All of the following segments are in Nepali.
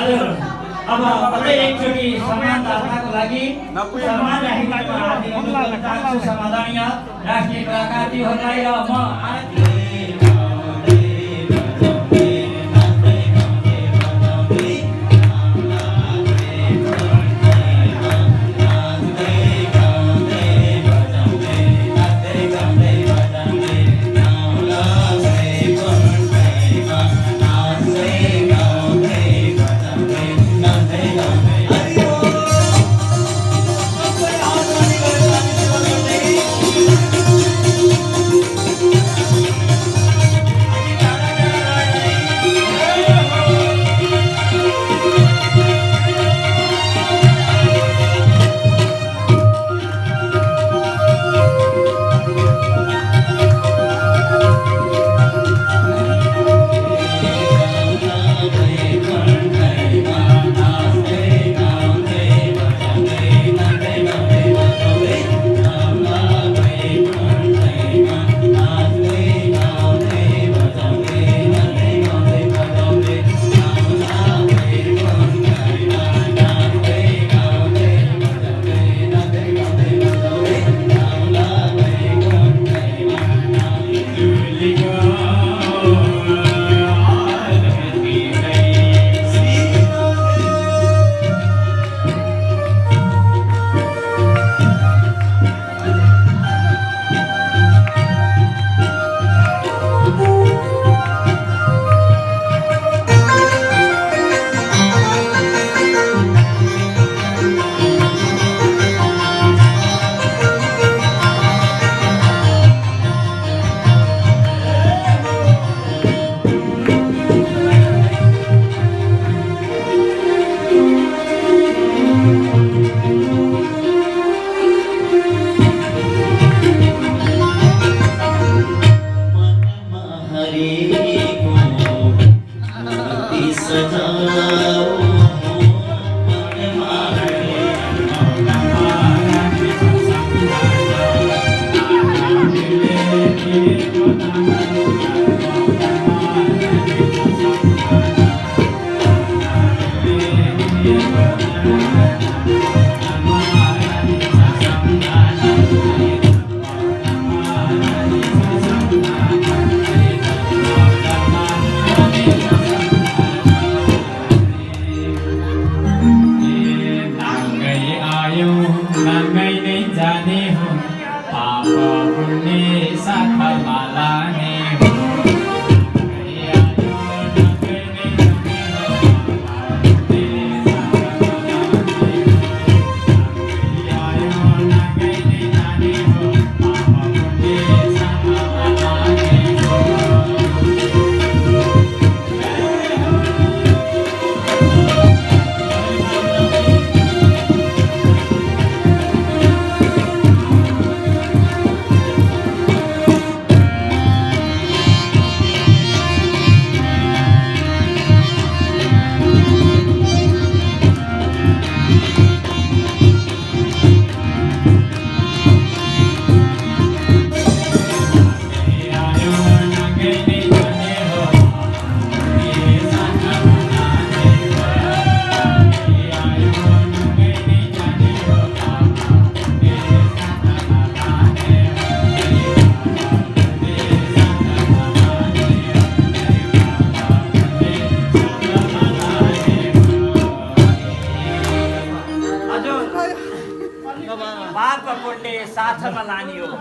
हजुर अब अझै एकचोटि सम्मान राख्नको लागि सम्मान राख्छु समाधानीय राष्ट्रिय कलाकारहरूलाई र म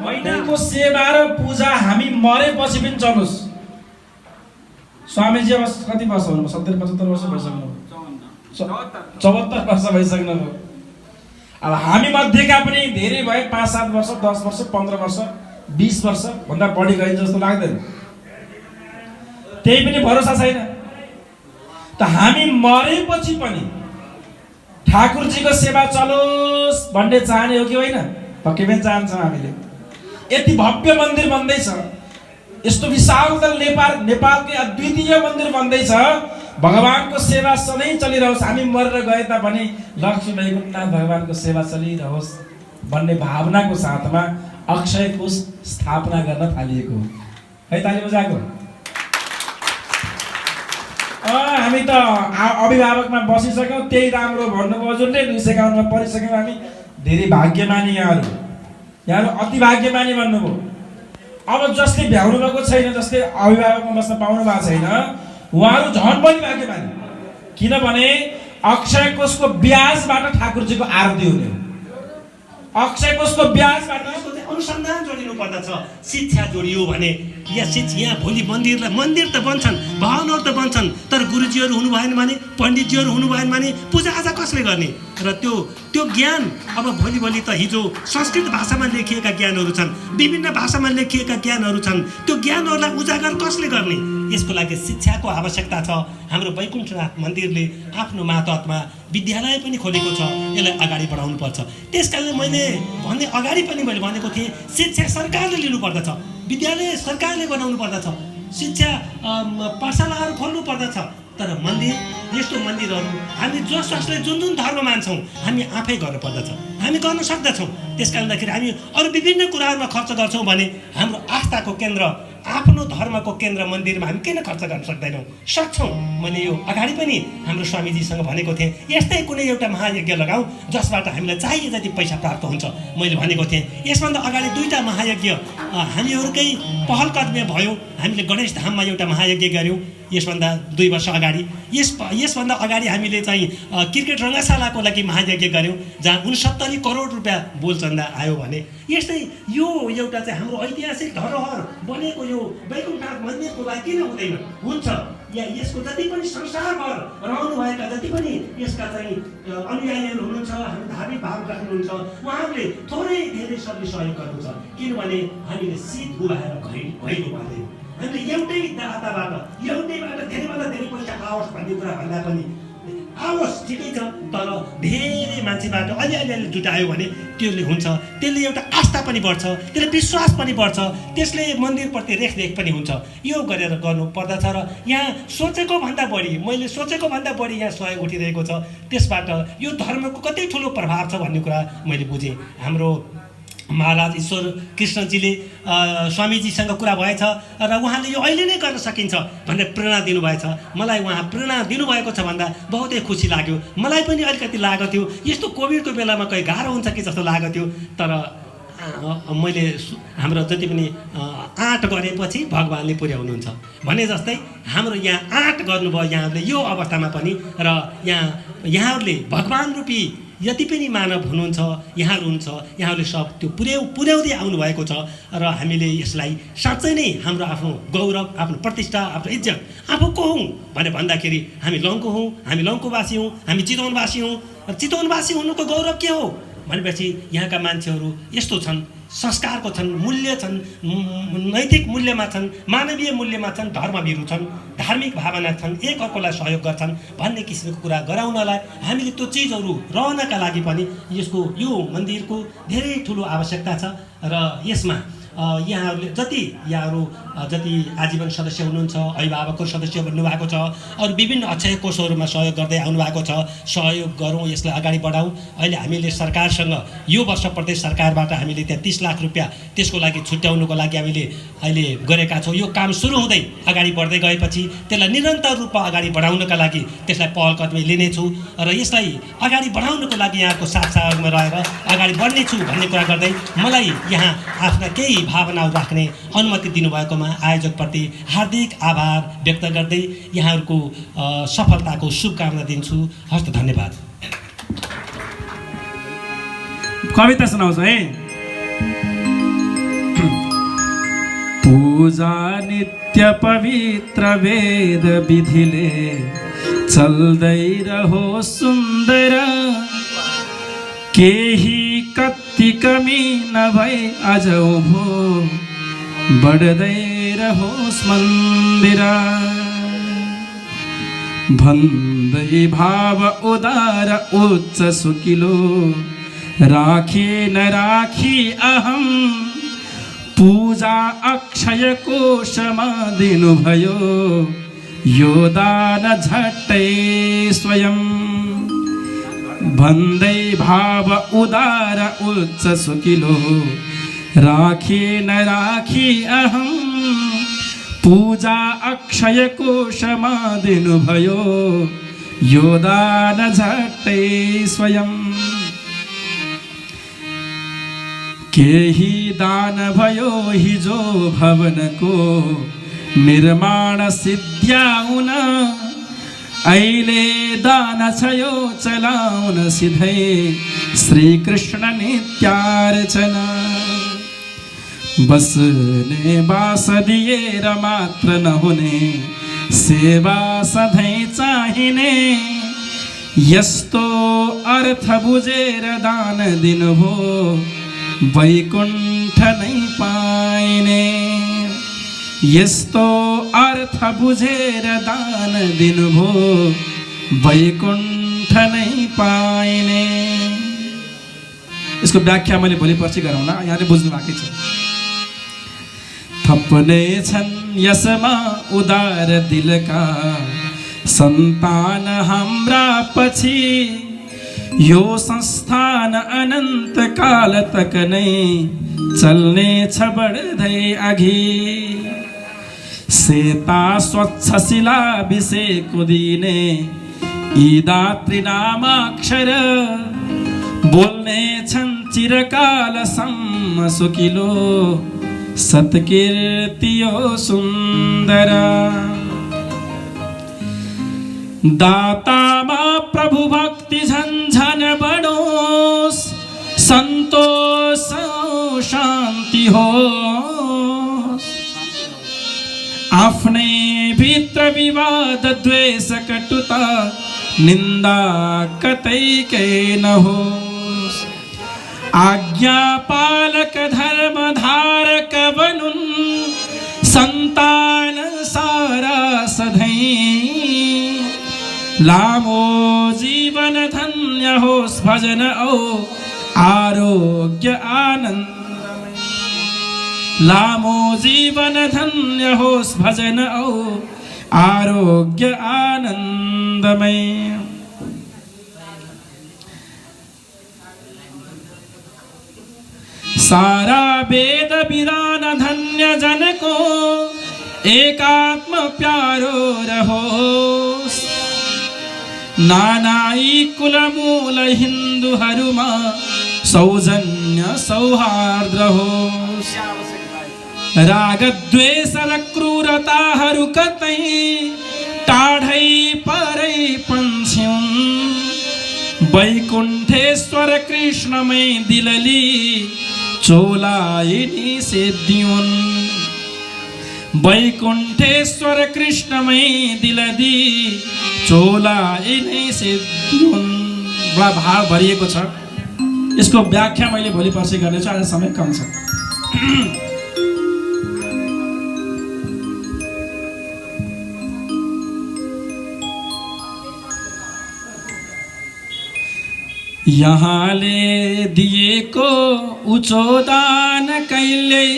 महिनाको सेवा र पूजा हामी मरेपछि पनि चलोस्। स्वामीजी अब कति वर्ष हुनुभयो? 70-75 वर्ष भइसक्नु, 74 वर्ष भइसक्नु भयो। अब हामी मध्येका पनि धेरै भए 5-7 वर्ष, 10 वर्ष, 15 वर्ष, 20 वर्ष भन्दा बढी गए जस्तो लाग्दैन। त्यही पनि भरोसा छैन। त हामी मरेपछि पनि ठाकुरजीको सेवा चलोस् भन्ने चाहने हो कि होइन? पक्कै पनि चाहन्छौँ हामीले। यति भव्य मन्दिर बन्दैछ, यस्तो विशाल दल नेपालकै अद्वितीय मन्दिर बन्दैछ, भगवानको सेवा सधैँ चलिरहोस्। हामी मरेर गए तापनि लक्ष्मी वैकुण्ठनाथ भगवानको सेवा चलिरहोस् भन्ने भावनाको साथमा अक्षय कोष स्थापना गर्न थालिएको हो। है ताली बजाएको। हामी त अभिभावकमा बसिसक्यौँ, त्यही राम्रो भन्नुभयो हजुरले। 251 मा पढिसक्यौँ हामी, धेरै भाग्यमानी यहाँहरू अति भाग्यमानी भन्नुभयो। अब जसले भ्याउनु भएको छैन, जसले अभिभावकमा बस्न पाउनु भएको छैन, उहाँहरू झन् पनि भाग्यमानी। किनभने अक्षय कोषको ब्याजबाट ठाकुरजीको आरती हुने हो। अक्षय कोषको ब्याजबाट अनुसन्धान जोडिनु पर्दछ। शिक्षा जोडियो भने यहाँ भोलि मन्दिर त बन्छन्, भवनहरू त बन्छन्, तर गुरुजीहरू हुनु भएन भने, पण्डितजीहरू हुनु भएन भने पूजाआजा कसले गर्ने? र त्यो ज्ञान अब भोलि त हिजो संस्कृत भाषामा लेखिएका ज्ञानहरू छन्, विभिन्न भाषामा लेखिएका ज्ञानहरू छन्, त्यो ज्ञानहरूलाई उजागर कसले गर्ने? यसको लागि शिक्षाको आवश्यकता छ। हाम्रो वैकुण्ठनाथ मन्दिरले आफ्नो मातहतमा विद्यालय पनि खोलेको छ, यसलाई अगाडि बढाउनु पर्छ। त्यसकारणले मैले अगाडि पनि मैले भनेको थिएँ, शिक्षा सरकारले लिनुपर्दछ, विद्यालय सरकारले बनाउनु पर्दछ, शिक्षा पाठशालाहरू खोल्नु पर्दछ। तर मन्दिर, यस्तो मन्दिरहरू हामी जसले जुन धर्म मान्छौँ हामी आफै गर्नुपर्दछ, हामी गर्न सक्दछौँ। त्यस कारणदाखेरि हामी अरू विभिन्न कुराहरूमा खर्च गर्छौँ भने हाम्रो आस्थाको केन्द्र, आफ्नो धर्मको केन्द्र मन्दिरमा हामी किन खर्च गर्न सक्दैनौँ? सक्छौँ। मैले यो अगाडि पनि हाम्रो स्वामीजीसँग भनेको थिएँ, यस्तै कुनै एउटा महायज्ञ लगाऊ जसबाट हामीलाई चाहिए जति पैसा प्राप्त हुन्छ। मैले भनेको थिएँ यसभन्दा अगाडि 2टा महायज्ञ हामीहरूकै पहल कदमी भयो। हामीले गणेश धाममा एउटा महायज्ञ गऱ्यौँ यसभन्दा 2 वर्ष अगाडि। यसभन्दा अगाडि हामीले चाहिँ क्रिकेट रङ्गशालाको लागि महायज्ञ गऱ्यौँ, जहाँ 69 करोड रुपियाँ बोलचन्दा आयो भने। यस्तै यो एउटा चाहिँ हाम्रो ऐतिहासिक धरोहर बनेको यो वैकुण्ठनाथ मन्दिरको लागि किन हुँदैन? हुन्छ। या यसको जति पनि संसारभर रहनुभएका जति पनि यसका चाहिँ अनुयायीहरू हुनुहुन्छ, हामी धार्मिक भाव राख्नुहुन्छ, उहाँहरूले थोरै धेरै सबले सहयोग गर्नुहुन्छ। किनभने हामीले शीत गुबाएर भइनु पर्दैन। हामीले एउटै दाताबाट धेरैभन्दा धेरै पैसा आओस् भन्ने कुरा भन्दा पनि आओस् ठिकै छ, तर धेरै मान्छेबाट अलि जुटायो भने त्यसले हुन्छ। त्यसले एउटा आस्था पनि बढ्छ, त्यसले विश्वास पनि बढ्छ, त्यसले मन्दिरप्रति रेखदेख पनि हुन्छ। यो गरेर गर्नु पर्दछ। र यहाँ मैले सोचेको भन्दा बढी यहाँ सहयोग उठिरहेको छ। त्यसबाट यो धर्मको कति ठुलो प्रभाव छ भन्ने कुरा मैले बुझेँ। हाम्रो महाराज ईश्वर कृष्णजीले स्वामीजीसँग कुरा भएछ र उहाँले यो अहिले नै गर्न सकिन्छ भनेर प्रेरणा दिनुभएछ। मलाई उहाँ प्रेरणा दिनुभएको छ भन्दा बहुतै खुसी लाग्यो। मलाई पनि अलिकति लागेको थियो यस्तो कोभिडको बेलामा कहीँ गाह्रो हुन्छ कि जस्तो लागेको थियो। तर मैले हाम्रो जति पनि आँट गरेपछि भगवान्ले पुर्याउनुहुन्छ भने जस्तै हाम्रो यहाँ आँट गर्नुभयो यहाँहरूले यो अवस्थामा पनि। र यहाँहरूले भगवान् रूपी जति पनि मानव हुनुहुन्छ, यहाँहरूले सब त्यो पुर्याउँदै आउनुभएको छ। र हामीले यसलाई साँच्चै नै हाम्रो आफ्नो गौरव, आफ्नो प्रतिष्ठा, आफ्नो इज्जत आफू को हौँ भनेर भन्दाखेरि हामी लङ्को हौँ, हामी लङ्कोवासी हौँ, हामी चितवनवासी हौँ। चितवनवासी हुनुको गौरव के हो भनेपछि यहाँका मान्छेहरू यस्तो छन्, संस्कारको छन्, मूल्य छन्, नैतिक मूल्यमा छन्, मानवीय मूल्यमा छन्, धर्मवीरू छन्, धार्मिक भावना छन्, एक अर्कोलाई सहयोग गर्छन् भन्ने किसिमको कुरा गराउनलाई हामीले त्यो चिजहरू रहनका लागि पनि यो मन्दिरको धेरै ठुलो आवश्यकता छ। र यसमा यहाँहरूले जति आजीवन सदस्य हुनुहुन्छ, अभिभावकको सदस्य बन्नुभएको छ, अरू विभिन्न अक्षय कोषहरूमा सहयोग गर्दै आउनुभएको छ। सहयोग गरौँ, यसलाई अगाडि बढाउँ। अहिले हामीले सरकारसँग यो वर्ष प्रदेश सरकारबाट हामीले त्यहाँ 30 लाख रुपियाँ त्यसको लागि छुट्याउनुको लागि हामीले अहिले गरेका छौँ। यो काम सुरु हुँदै अगाडि बढ्दै गएपछि त्यसलाई निरन्तर रूपमा अगाडि बढाउनका लागि त्यसलाई पहल कदमी लिनेछु र यसलाई अगाडि बढाउनको लागि यहाँको साथमा रहेर अगाडि बढ्नेछु भन्ने कुरा गर्दै मलाई यहाँ आफ्ना केही भावनाहरू राख्ने अनुमति दिनुभएकोमा आयोजकप्रति हार्दिक आभार व्यक्त गर्दै यहाँहरूको सफलताको शुभकामना दिन्छु। हस्त धन्यवाद। कविता सुनाउँछ है। पूजा नित्य पवित्र वेद विधिले चल्दै रहो सुन्दर, केही कति कमी नभई अझौ भो बढ्दै रहोस् मन्दिर। भन्दै भाव उदार उच्च सुकिलो, राखी नराखी अहम पूजा अक्षय कोशमा दिनुभयो, यो दान झट्टै स्वयं। भन्दै भाव उदार उच्च सुकिलो, राखी नराखी अहम पूजा अक्षय कोशमा दिनुभयो यो दान झट्टै स्वयं। केही दान भयो हिजो भवनको निर्माण सिद्ध्याउन, अहिले दान छ यो चलाउन सिधै श्रीकृष्ण नित्यार्चना। बस्ने बास दिएर मात्र नहुने, सेवा सधैँ चाहिने, यस्तो अर्थ बुझेर दान दिनुभयो वैकुण्ठ नै पाइने। यस्तो अर्थ बुझेर दान दिनुभयो वैकुण्ठ नै पाइने। यसको व्याख्या मैले भोलि पर्सि गरौँला, यहाँले बुझ्नु बाँकी छ। थप्ने छन् यसमा उदार दिलका सन्तान हाम्रा पछि, यो संस्थान अनन्त काल तक नै चल्ने छ बढ्दै अघि। सेता स्वच्छ शिला विषयको दिने यी दात्री नामाक्षर, बोल्ने छन् चिरकालसम्म सुकिलो सत्कीर्ति यो सुन्दर। दातामा प्रभु भक्ति झन्झन बढोस्, सन्तोष शान्ति होस्। आफ्नै भित्र विवाद द्वेष कटुता निन्दा कतैकै नहोस्। आज्ञा पालक धर्म धारक बनुन्, सन्तान सारा सधैँ। लामो जीवन धन्य होस् भजन औ आरोग्य आनन्दमय। लामो जीवन धन्य होस् भजन औ आरोग्य आनन्दमय। सारा वेद विधान धन्य जन को एकात्म प्यारो रहोस्। नानाई कुल मूल हिन्दूहरूमा सौजन्य सौहार्द रहोस्। राग द्वेष र क्रूरताहरू कतै टाढै परै पन्छ्युन्। वैकुण्ठेश्वर कृष्णमै दिलली चोलाइनी सिद्धियुन्। वैकुण्ठेश्वर कृष्णमै दिलदी चोलाइनी सिद्धियुन्। बडा भाव भरिएको छ। यसको व्याख्या मैले भोलि पर्सि गर्नेछु, आज समय कम छ। यहाँले दिएको उचो दान कहिल्यै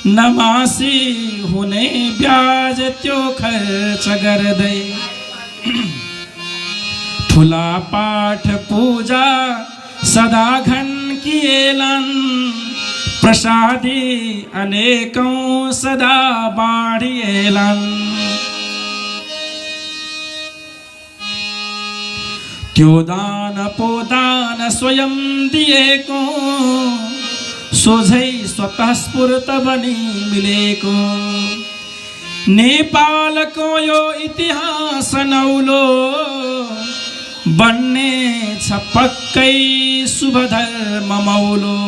नमासी हुने, ब्याज त्यो खर्च गर्दै। ठुला पाठ पूजा सदा घन किएलान्, प्रसादी अनेकौं सदा बाँडिएलान्। त्यो दान पोदान स्वयं दिएको, सोझै स्वतः स्फूर्त बनी मिलेको। नेपालको यो इतिहास नौलो बन्ने छ पक्कै शुभ धर्म मौलो।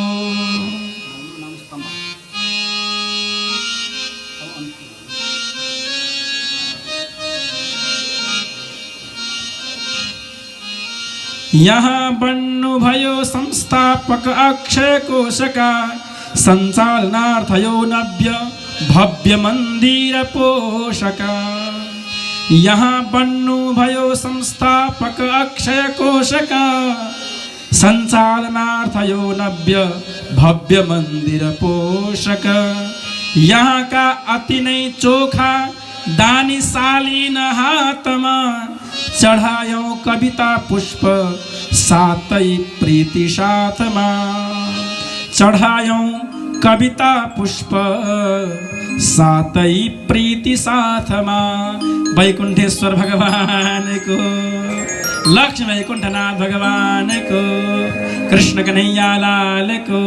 यहाँ बन्नु भयो संस्थापक अक्षय कोशका, सञ्चालनार्थ यो नव्य भव्य मन्दिर पोषका। यहाँ बन्नु भयो संस्थापक अक्षय कोशका, सञ्चालनार्थ यो नव्य भव्य मन्दिर पोषक। यहाँका अति नै चोखा दानी शालीन हातमा, चढायौं कविता पुष्प सातै प्रीति साथमा। चढायौं कविता पुष्प सातै प्रीति साथमा वैकुण्ठेश्वर भगवानको लक्ष्मी वैकुण्ठनाथ भगवानको कृष्ण कन्हैया लालको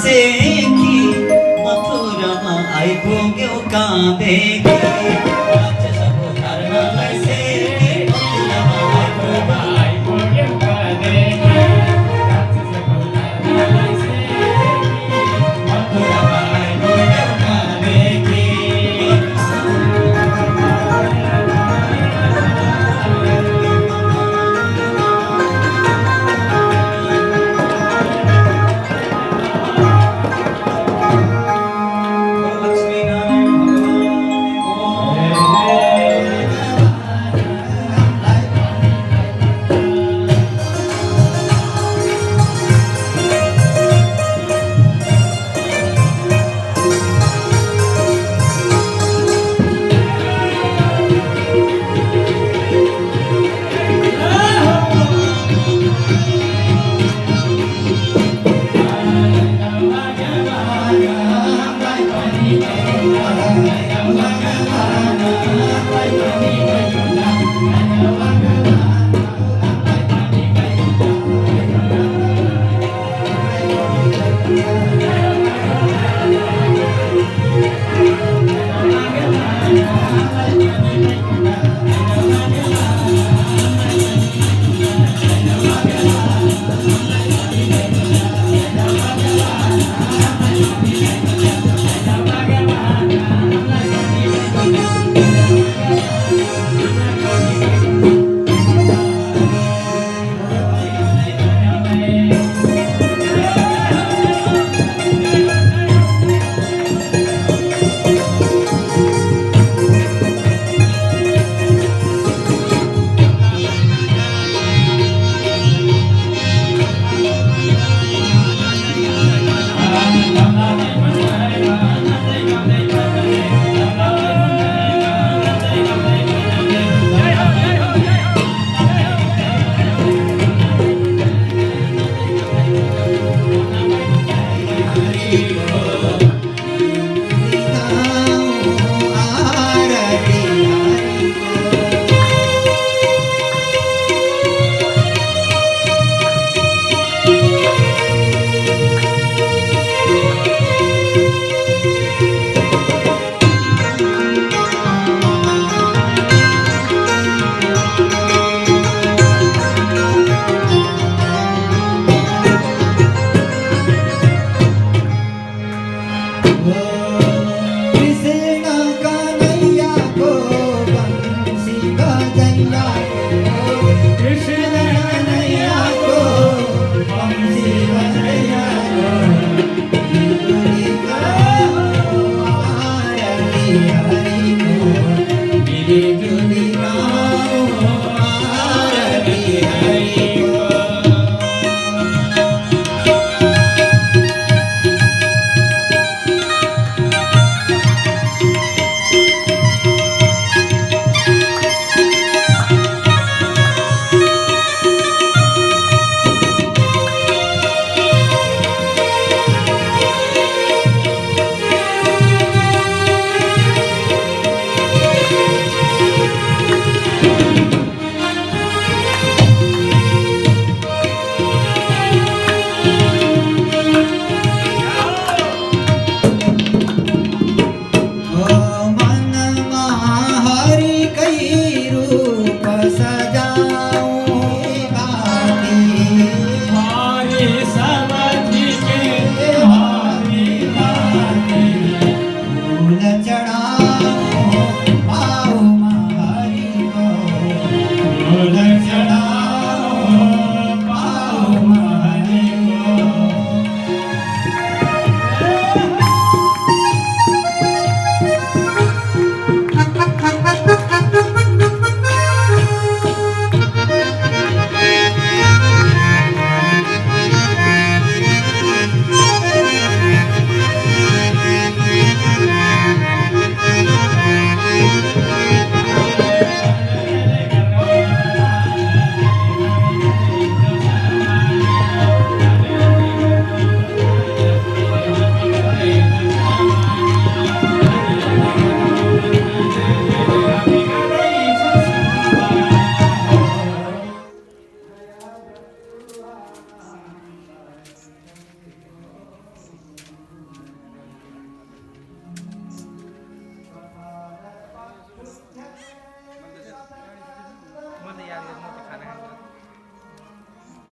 देखी मथुरामा आइपुग्यो काँधेकी